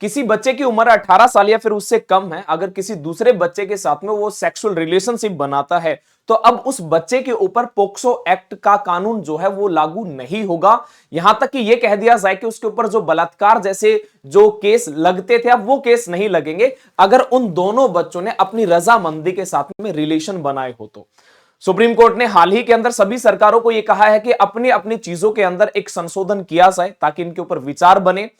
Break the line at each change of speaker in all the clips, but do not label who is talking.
किसी बच्चे की उम्र 18 साल या फिर उससे कम है, अगर किसी दूसरे बच्चे के साथ में वो सेक्सुअल रिलेशनशिप बनाता है तो अब उस बच्चे के ऊपर पोक्सो एक्ट का कानून जो है वो लागू नहीं होगा। यहां तक कि यह कह दिया जाए कि उसके ऊपर जो बलात्कार जैसे जो केस लगते थे अब वो केस नहीं लगेंगे अगर उन दोनों बच्चों ने अपनी रजामंदी के साथ में रिलेशन बनाए हो तो। सुप्रीम कोर्ट ने हाल ही के अंदर सभी सरकारों को यह कहा है कि अपनी अपनी चीजों के अंदर एक संशोधन किया जाए ताकि इनके ऊपर विचार बने,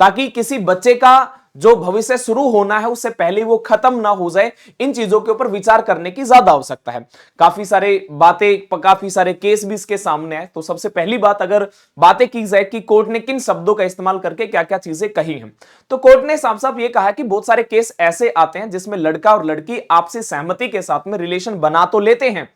ताकि किसी बच्चे का जो भविष्य शुरू होना है उससे पहले वो खत्म ना हो जाए। इन चीजों के ऊपर विचार करने की ज्यादा आवश्यकता है। काफी सारे बातें, काफी सारे केस भी इसके सामने आए। तो सबसे पहली बात अगर बातें की जाए कि कोर्ट ने किन शब्दों का इस्तेमाल करके क्या क्या चीजें कही हैं, तो कोर्ट ने साफ साफ ये कहा कि बहुत सारे केस ऐसे आते हैं जिसमें लड़का और लड़की आपसी सहमति के साथ में रिलेशन बना तो लेते हैं,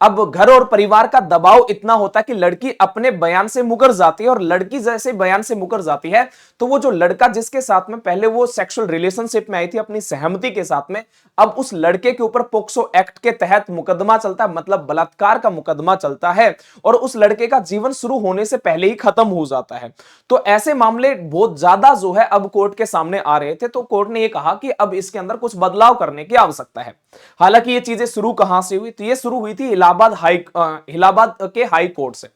अब घर और परिवार का दबाव इतना होता है कि लड़की अपने बयान से मुकर जाती है और लड़की जैसे बयान से मुकर जाती है तो वो जो लड़का जिसके साथ में पहले वो सेक्सुअल रिलेशनशिप में आई थी अपनी सहमति के साथ में, अब उस लड़के के ऊपर पोक्सो एक्ट के तहत मुकदमा चलता है, मतलब बलात्कार का मुकदमा चलता है और उस लड़के का जीवन शुरू होने से पहले ही खत्म हो जाता है। तो ऐसे मामले बहुत ज्यादा जो है अब कोर्ट के सामने आ रहे थे, तो कोर्ट ने यह कहा कि अब इसके अंदर कुछ बदलाव करने की आवश्यकता है। हालांकि ये चीजें शुरू कहां से हुई, तो ये शुरू हुई थी इलाहाबाद के हाई कोर्ट से।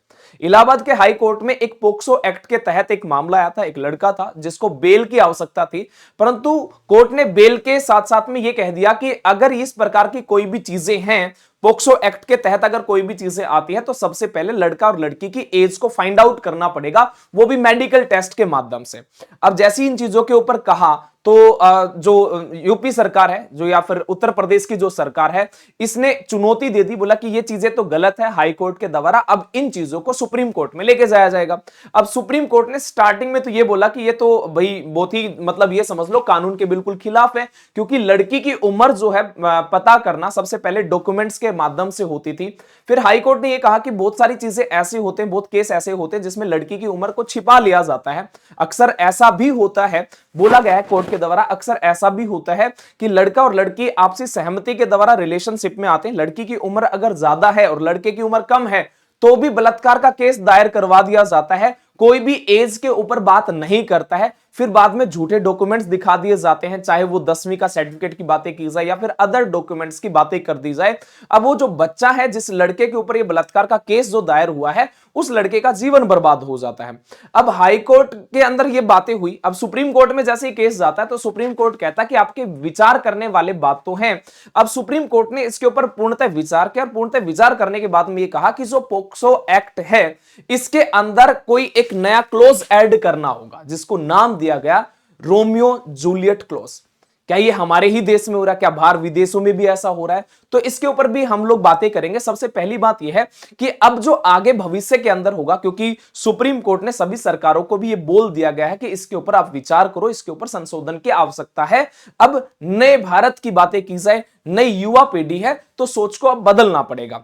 इलाहाबाद के हाई कोर्ट में एक पोक्सो एक्ट के तहत एक मामला आया था। एक लड़का था जिसको बेल की आवश्यकता थी, परंतु कोर्ट ने बेल के साथ साथ में यह कह दिया कि अगर इस प्रकार की कोई भी चीजें हैं, पोक्सो एक्ट के तहत अगर कोई भी चीजें आती है तो सबसे पहले लड़का और लड़की की एज को फाइंड आउट करना पड़ेगा, वो भी मेडिकल टेस्ट के माध्यम से। अब जैसी इन चीजों के ऊपर कहा तो जो यूपी सरकार है जो या फिर उत्तर प्रदेश की जो सरकार है इसने चुनौती दे दी, बोला कि ये चीजें तो गलत है हाई कोर्ट के द्वारा, अब इन चीजों को सुप्रीम कोर्ट में लेके जाया जाएगा। अब सुप्रीम कोर्ट ने स्टार्टिंग में तो ये बोला कि ये तो भाई बहुत ही मतलब ये समझ लो कानून के बिल्कुल खिलाफ है, क्योंकि लड़की की उम्र जो है पता करना सबसे पहले डॉक्यूमेंट्स के माध्यम से होती थी। फिर हाई कोर्ट ने यह कहा कि बहुत सारी चीजें ऐसे होते हैं, बहुत केस ऐसे होते हैं जिसमें लड़की की उम्र को छिपा लिया जाता है। अक्सर ऐसा भी होता है, बोला गया है कोर्ट के द्वारा, अक्सर ऐसा भी होता है कि लड़का और लड़की आपसी सहमति के द्वारा रिलेशनशिप में आते हैं, लड़की की उम्र अगर ज्यादा है और लड़के की उम्र कम है तो भी बलात्कार का केस दायर करवा दिया जाता है, कोई भी एज के ऊपर बात नहीं करता है। फिर बाद में झूठे डॉक्यूमेंट्स दिखा दिए जाते हैं, चाहे वो 10वीं का सर्टिफिकेट की बातें की जाए या फिर अदर डॉक्यूमेंट्स की बातें कर दी जाए। अब वो जो बच्चा है जिस लड़के के ऊपर ये बलात्कार का केस जो दायर हुआ है उस लड़के का जीवन बर्बाद हो जाता है। अब हाई कोर्ट के अंदर ये बातें हुई, अब सुप्रीम कोर्ट में जैसे ही केस जाता है तो सुप्रीम कोर्ट कहता है कि आपके विचार करने वाले बात तो हैं। अब सुप्रीम कोर्ट ने इसके ऊपर पूर्णतः विचार किया और पूर्णतः विचार करने के बाद में ये कहा कि जो पोक्सो एक्ट है इसके अंदर कोई एक नया क्लोज ऐड करना होगा जिसको नाम दिया गया रोमियो जूलियट क्लोज। क्या ये हमारे ही देश में हो रहा है, क्या बाहर विदेशों में भी ऐसा हो रहा है, तो इसके ऊपर भी हम लोग बातें करेंगे। सबसे पहली बात यह है कि अब जो आगे भविष्य के अंदर होगा, क्योंकि सुप्रीम कोर्ट ने सभी सरकारों को भी ये बोल दिया गया है कि इसके ऊपर आप विचार करो, इसके ऊपर संशोधन की आवश्यकता है। अब नए भारत की बातें की जाए, नई युवा पीढ़ी है तो सोच को अब बदलना पड़ेगा।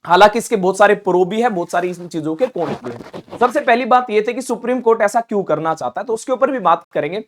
हालांकि इसके बहुत सारे प्रो भी है, बहुत सारी इन चीजों के कॉन्स भी है। सबसे पहली बात यह थी कि सुप्रीम कोर्ट ऐसा क्यों करना चाहता है, तो उसके ऊपर भी बात करेंगे।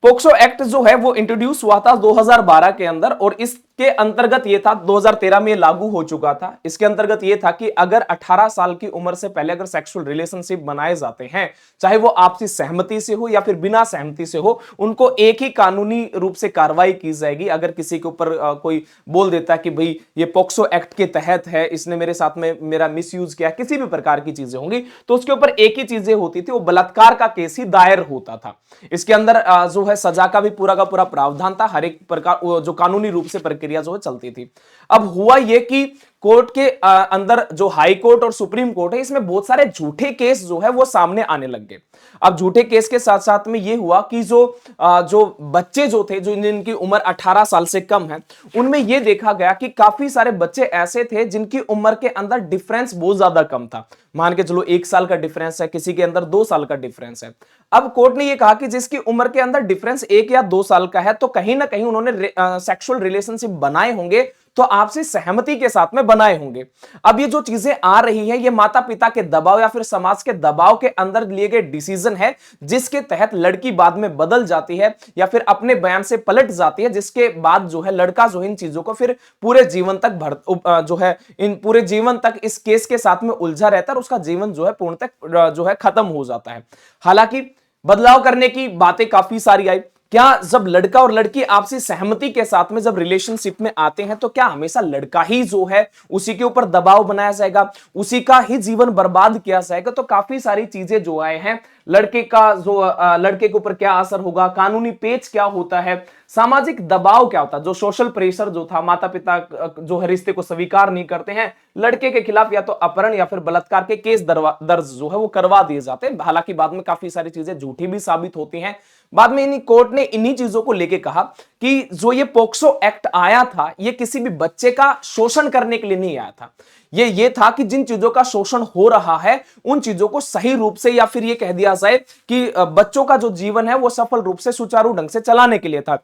पोक्सो एक्ट जो है वो इंट्रोड्यूस हुआ था 2012 के अंदर और इसके अंतर्गत ये था 2013 में लागू हो चुका था। इसके अंतर्गत ये था कि अगर 18 साल की उम्र से पहले अगर सेक्सुअल रिलेशनशिप बनाए जाते हैं, चाहे वो आपसी सहमति से हो या फिर बिना सहमति से हो, उनको एक ही कानूनी रूप से कार्रवाई की जाएगी। अगर किसी के ऊपर कोई बोल देता है कि भाई ये पोक्सो एक्ट के तहत है, इसने मेरे साथ में मेरा मिसयूज किया, किसी भी प्रकार की चीजें होंगी तो उसके ऊपर एक ही चीजें होती थी, वो बलात्कार का केस ही दायर होता था। इसके अंदर जो है सजा का भी पूरा का पूरा प्रावधान था, हर एक प्रकार जो कानूनी रूप से प्रक्रिया जो है चलती थी। अब हुआ यह कि कोर्ट के अंदर जो हाई कोर्ट और सुप्रीम कोर्ट है इसमें बहुत सारे झूठे केस जो है वो सामने आने लग गए। अब झूठे केस के साथ साथ में यह हुआ कि जो बच्चे जो थे, जो जिनकी उम्र 18 साल से कम है, उनमें यह देखा गया कि काफी सारे बच्चे ऐसे थे जिनकी उम्र के अंदर डिफरेंस बहुत ज्यादा कम था। मान के चलो 1 साल का डिफरेंस है, किसी के अंदर 2 साल का डिफरेंस है। अब कोर्ट ने यह कहा कि जिसकी उम्र के अंदर डिफरेंस 1 या 2 साल का है तो कहीं ना कहीं उन्होंने सेक्सुअल रिलेशनशिप बनाए होंगे तो आपसी सहमति के साथ में बनाए होंगे। अब ये जो चीजें आ रही हैं ये माता पिता के दबाव या फिर समाज के दबाव के अंदर लिए गए डिसीजन है, जिसके तहत लड़की बाद में बदल जाती है या फिर अपने बयान से पलट जाती है, जिसके बाद जो है लड़का जो है इन चीजों को फिर पूरे जीवन तक जो है इन पूरे जीवन तक इस केस के साथ में उलझा रहता है और उसका जीवन जो है पूर्णतः जो है खत्म हो जाता है। हालांकि बदलाव करने की बातें काफी सारी आई। क्या जब लड़का और लड़की आपसी सहमति के साथ में जब रिलेशनशिप में आते हैं तो क्या हमेशा लड़का ही जो है उसी के ऊपर दबाव बनाया जाएगा, उसी का ही जीवन बर्बाद किया जाएगा? तो काफी सारी चीजें जो आए हैं, लड़के का जो लड़के के ऊपर क्या असर होगा, कानूनी पेच क्या होता है, सामाजिक दबाव क्या होता है, जो सोशल प्रेशर जो था, माता पिता जो है रिश्ते को स्वीकार नहीं करते हैं, लड़के के खिलाफ या तो अपहरण या फिर बलात्कार के केस दर्ज जो है वो करवा दिए जाते हैं। हालांकि बाद में काफी सारी चीजें झूठी भी साबित होती हैं। बाद में इन्हीं कोर्ट ने इन्हीं चीजों को लेके कहा कि जो ये पोक्सो एक्ट आया था, ये किसी भी बच्चे का शोषण करने के लिए नहीं आया था। ये था कि जिन चीजों का शोषण हो रहा है उन चीजों को सही रूप से, या फिर ये कह दिया जाए कि बच्चों का जो जीवन है वो सफल रूप से सुचारू ढंग से चलाने के लिए था।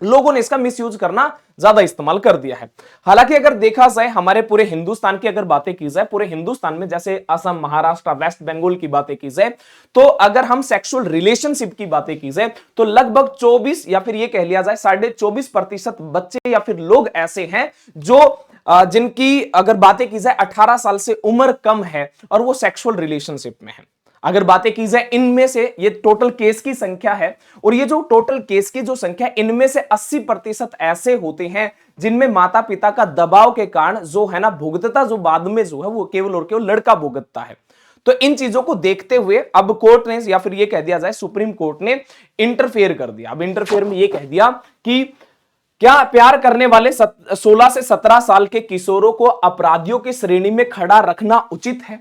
लोगों ने इसका मिसयूज करना ज्यादा इस्तेमाल कर दिया है। हालांकि अगर देखा जाए हमारे पूरे हिंदुस्तान की अगर बातें की जाए, पूरे हिंदुस्तान में जैसे असम, महाराष्ट्र, वेस्ट बंगाल की बातें की जाए, तो अगर हम सेक्सुअल रिलेशनशिप की बातें की जाए तो लगभग 24 या फिर ये कह लिया जाए 24.5% बच्चे या फिर लोग ऐसे हैं जो जिनकी अगर बातें की जाए 18 साल से उम्र कम है और वो सेक्सुअल रिलेशनशिप में है। अगर बातें की जाए इनमें से, ये टोटल केस की संख्या है, और ये जो टोटल केस की जो संख्या है इनमें से 80% ऐसे होते हैं जिनमें माता पिता का दबाव के कारण जो है ना भुगतता जो बाद में जो है वो केवल और केवल लड़का भुगतता है। तो इन चीजों को देखते हुए अब कोर्ट ने, या फिर ये कह दिया जाए सुप्रीम कोर्ट ने इंटरफेयर कर दिया। अब इंटरफेयर में ये कह दिया कि क्या प्यार करने वाले 16 से 17 साल के किशोरों को अपराधियों की श्रेणी में खड़ा रखना उचित है,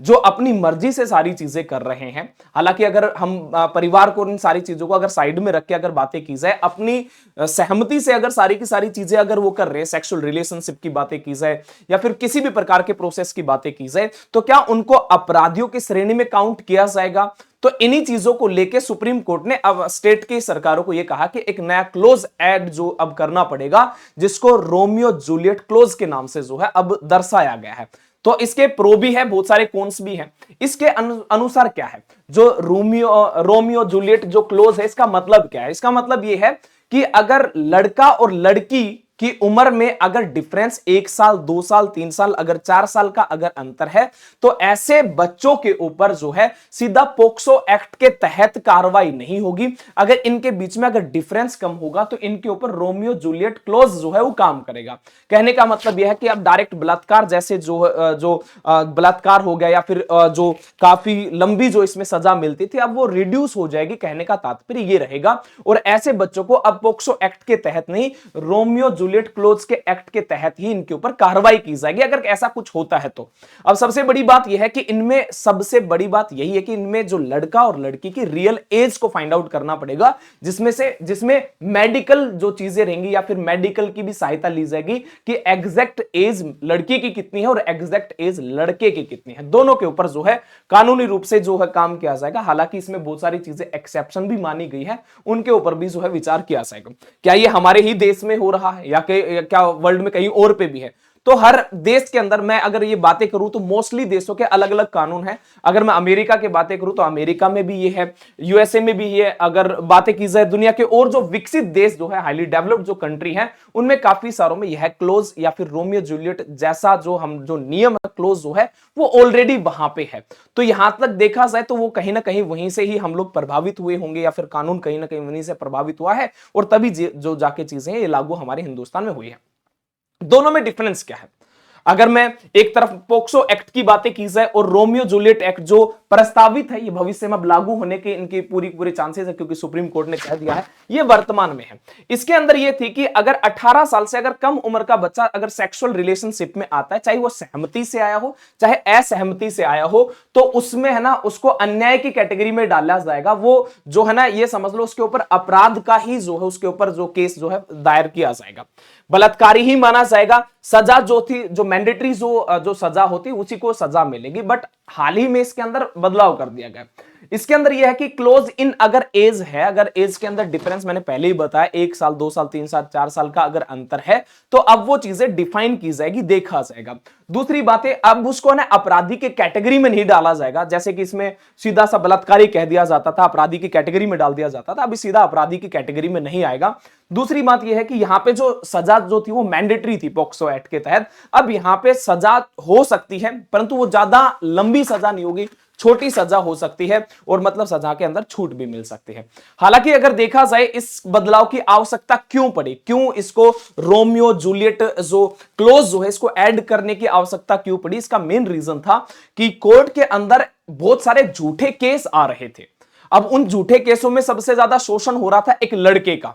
जो अपनी मर्जी से सारी चीजें कर रहे हैं? हालांकि अगर हम परिवार को इन सारी चीजों को अगर साइड में रख के अगर बातें की जाए, अपनी सहमति से अगर सारी की सारी चीजें अगर वो कर रहे हैं, सेक्सुअल रिलेशनशिप की बातें की जाए या फिर किसी भी प्रकार के प्रोसेस की बातें की जाए, तो क्या उनको अपराधियों की श्रेणी में काउंट किया जाएगा? तो इन्हीं चीजों को लेकर सुप्रीम कोर्ट ने अब स्टेट की सरकारों को यह कहा कि एक नया क्लोज ऐड जो अब करना पड़ेगा, जिसको रोमियो जूलियट क्लोज के नाम से जो है अब दर्शाया गया है। तो इसके प्रो भी है, बहुत सारे कॉन्स भी हैं। इसके अनुसार क्या है, जो रोमियो जूलियट जो क्लोज है, इसका मतलब क्या है? इसका मतलब यह है कि अगर लड़का और लड़की की उम्र में अगर डिफरेंस 1 साल, 2 साल, 3 साल, अगर 4 साल का अगर अंतर है, तो ऐसे बच्चों के ऊपर जो है सीधा पोक्सो एक्ट के तहत कार्रवाई नहीं होगी। अगर इनके बीच में अगर डिफरेंस कम होगा तो इनके ऊपर रोमियो जूलियट क्लॉज जो है वो काम करेगा। कहने का मतलब यह है कि अब डायरेक्ट बलात्कार जैसे जो बलात्कार हो गया या फिर जो काफी लंबी जो इसमें सजा मिलती थी, अब वो रिड्यूस हो जाएगी। कहने का तात्पर्य ये रहेगा, और ऐसे बच्चों को अब पोक्सो एक्ट के तहत नहीं, रोमियो जूलियट क्लोज के एक्ट के तहत ही इनके ऊपर कार्रवाई की जाएगी अगर ऐसा कुछ होता है तो। अब सबसे बड़ी बात यह है कि इनमें सबसे बड़ी बात यही है कि इनमें जो लड़का और लड़की की रियल एज को फाइंड आउट करना पड़ेगा, जिसमें मेडिकल जो चीजें रहेंगी या फिर मेडिकल की भी सहायता ली जाएगी कि एग्जैक्ट एज लड़की की कितनी है और एग्जैक्ट एज लड़के की कितनी है। दोनों के ऊपर जो है कानूनी रूप से जो है काम किया जाएगा। हालांकि इसमें बहुत सारी चीजें एक्सेप्शन भी मानी गई है, उनके ऊपर भी जो है विचार किया जाएगा। क्या ये हमारे ही देश में हो रहा है या क्या वर्ल्ड में कहीं और पे भी है? तो हर देश के अंदर मैं अगर ये बातें करूं तो मोस्टली देशों के अलग अलग कानून हैं। अगर मैं अमेरिका की बातें करूं तो अमेरिका में भी ये है, यूएसए में भी ये। अगर बातें की जाए दुनिया के और जो विकसित देश जो है, हाईली डेवलप्ड जो कंट्री है, उनमें काफी सारों में यह क्लोज या फिर रोमियो जूलियट जैसा जो नियम है, क्लोज जो है वो ऑलरेडी वहां पे है। तो यहां तक देखा जाए तो वो कहीं ना कहीं वहीं से ही हम लोग प्रभावित हुए होंगे या फिर कानून कहीं ना कहीं वहीं से प्रभावित हुआ है, और तभी जो जाके चीजें ये लागू हमारे हिंदुस्तान में हुई है। दोनों में डिफरेंस क्या है? अगर मैं एक तरफ पोक्सो एक्ट की बातें की जाए और रोमियो जूलियट एक्ट जो प्रस्तावित है, ये भविष्य में अब लागू होने के इनकी पूरी चांसेस है, क्योंकि सुप्रीम कोर्ट ने कह दिया है, ये वर्तमान में है। इसके अंदर ये थी कि अगर 18 साल से अगर कम उम्र का बच्चा अगर सेक्सुअल रिलेशनशिप में आता है, चाहे वो सहमति से आया हो चाहे असहमति से आया हो, तो उसमें है ना उसको अन्याय की कैटेगरी में डाला जाएगा। वो जो है ना, ये समझ लो उसके ऊपर अपराध का ही जो है उसके ऊपर जो केस जो है दायर किया जाएगा, बलात्कारी ही माना जाएगा। सजा जो थी, जो मैंडेटरी जो सजा होती उसी को सजा मिलेगी। बट हाल ही में इसके अंदर बदलाव कर दिया गया। इसके अंदर यह है कि क्लोज इन अगर एज है, अगर एज के अंदर डिफरेंस मैंने पहले ही बताया 1 साल, 2 साल, 3 साल, 4 साल का अगर अंतर है, तो अब वो चीजें डिफाइन की जाएगी, देखा जाएगा। दूसरी बात है, अब उसको ना अपराधी के कैटेगरी में नहीं डाला जाएगा, जैसे कि इसमें सीधा सा बलात्कारी कह दिया जाता था, अपराधी की कैटेगरी में डाल दिया जाता था, अभी सीधा अपराधी की कैटेगरी में नहीं आएगा। दूसरी बात यह है कि यहां पे जो सजा जो थी वो मैंडेटरी थी पॉक्सो एक्ट के तहत, अब यहां पे सजा हो सकती है परंतु वो ज्यादा लंबी सजा नहीं होगी, छोटी सजा हो सकती है और मतलब सजा के अंदर छूट भी मिल सकती है। हालांकि अगर देखा जाए इस बदलाव की आवश्यकता क्यों पड़ी, क्यों इसको रोमियो जूलियट जो क्लोज जो है इसको ऐड करने की आवश्यकता क्यों पड़ी, इसका मेन रीजन था कि कोर्ट के अंदर बहुत सारे झूठे केस आ रहे थे। अब उन झूठे केसों में सबसे ज्यादा शोषण हो रहा था एक लड़के का।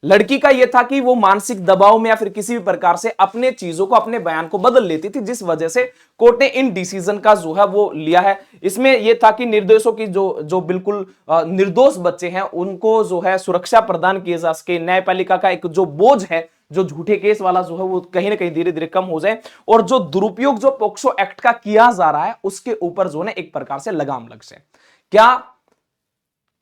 लड़की का यह था कि वो मानसिक दबाव में या फिर किसी भी प्रकार से अपने चीजों को, अपने बयान को बदल लेती थी, जिस वजह से कोर्ट ने इन डिसीजन का जो है वो लिया है। इसमें यह था कि निर्दोषों की जो बिल्कुल निर्दोष बच्चे हैं उनको जो है सुरक्षा प्रदान किए जा सके, न्यायपालिका का एक जो बोझ है जो झूठे केस वाला जो है वो कहीं ना कहीं धीरे धीरे कम हो जाए, और जो दुरुपयोग जो पोक्सो एक्ट का किया जा रहा है उसके ऊपर जो है एक प्रकार से लगाम लग जाए। क्या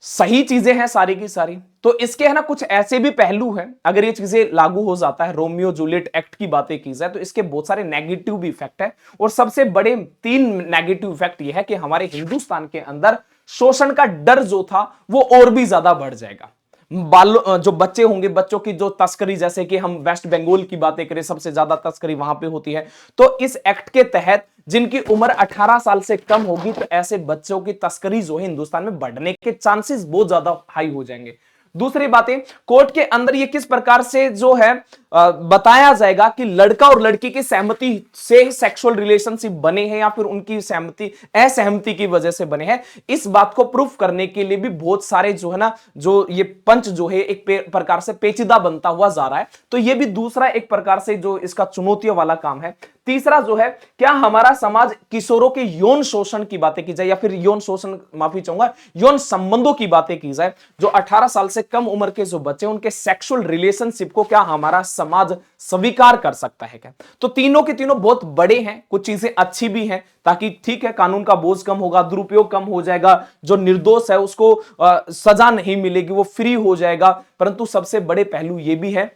सही चीजें हैं सारी की सारी? तो इसके है ना कुछ ऐसे भी पहलू हैं, अगर ये चीजें लागू हो जाता है, रोमियो जूलियट एक्ट की बातें की जाए तो इसके बहुत सारे नेगेटिव भी इफेक्ट है, और सबसे बड़े 3 नेगेटिव इफेक्ट ये है कि हमारे हिंदुस्तान के अंदर शोषण का डर जो था वो और भी ज्यादा बढ़ जाएगा। बालों जो बच्चे होंगे, बच्चों की जो तस्करी, जैसे कि हम वेस्ट बंगाल की बातें करें सबसे ज्यादा तस्करी वहां पे होती है, तो इस एक्ट के तहत जिनकी उम्र 18 साल से कम होगी तो ऐसे बच्चों की तस्करी जो है हिंदुस्तान में बढ़ने के चांसेस बहुत ज्यादा हाई हो जाएंगे। दूसरी बातें, कोर्ट के अंदर ये किस प्रकार से जो है बताया जाएगा कि लड़का और लड़की की सहमति से सेक्सुअल रिलेशनशिप बने हैं या फिर उनकी सहमति असहमति की वजह से बने हैं, इस बात को प्रूफ करने के लिए भी बहुत सारे जो है ना जो ये पंच जो है एक प्रकार से पेचीदा बनता हुआ जा रहा है। तो ये भी दूसरा एक प्रकार से जो इसका चुनौतियों वाला काम है। तीसरा जो है, क्या हमारा समाज किशोरों के यौन शोषण की बातें की जाए या फिर यौन शोषण, माफी चाहूंगा, यौन संबंधों की बातें की जाए, जो 18 साल से कम उम्र के जो बच्चे उनके सेक्सुअल रिलेशनशिप को क्या हमारा समाज स्वीकार कर सकता है क्या? तो तीनों के तीनों बहुत बड़े हैं, कुछ चीजें अच्छी भी हैं ताकि ठीक है कानून का बोझ कम होगा, दुरुपयोग कम हो जाएगा, जो निर्दोष है उसको सजा नहीं मिलेगी, वो फ्री हो जाएगा। परंतु सबसे बड़े पहलू ये भी है,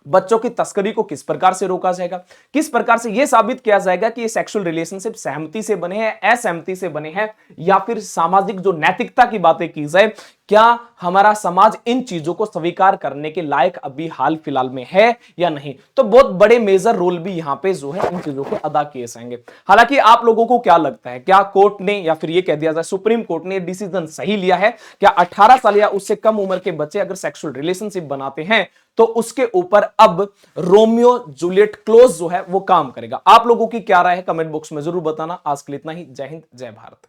बच्चों की तस्करी को किस प्रकार से रोका जाएगा, किस प्रकार से यह साबित किया जाएगा कि ये सेक्सुअल रिलेशनशिप सहमति से बने हैं, असहमति से बने हैं, या फिर सामाजिक जो नैतिकता की बातें की जाए, क्या हमारा समाज इन चीजों को स्वीकार करने के लायक अभी हाल फिलहाल में है या नहीं। तो बहुत बड़े मेजर रोल भी यहां पे जो है इन चीजों के अदा किए जाएंगे। हालांकि आप लोगों को क्या लगता है, क्या कोर्ट ने या फिर ये कह दिया जाए सुप्रीम कोर्ट ने डिसीजन सही लिया है? क्या 18 साल या उससे कम उम्र के बच्चे अगर सेक्सुअल रिलेशनशिप बनाते हैं तो उसके ऊपर अब रोमियो जूलियट क्लोज जो है वो काम करेगा? आप लोगों की क्या राय है कमेंट बॉक्स में जरूर बताना। आज के लिए इतना ही। जय हिंद, जय भारत।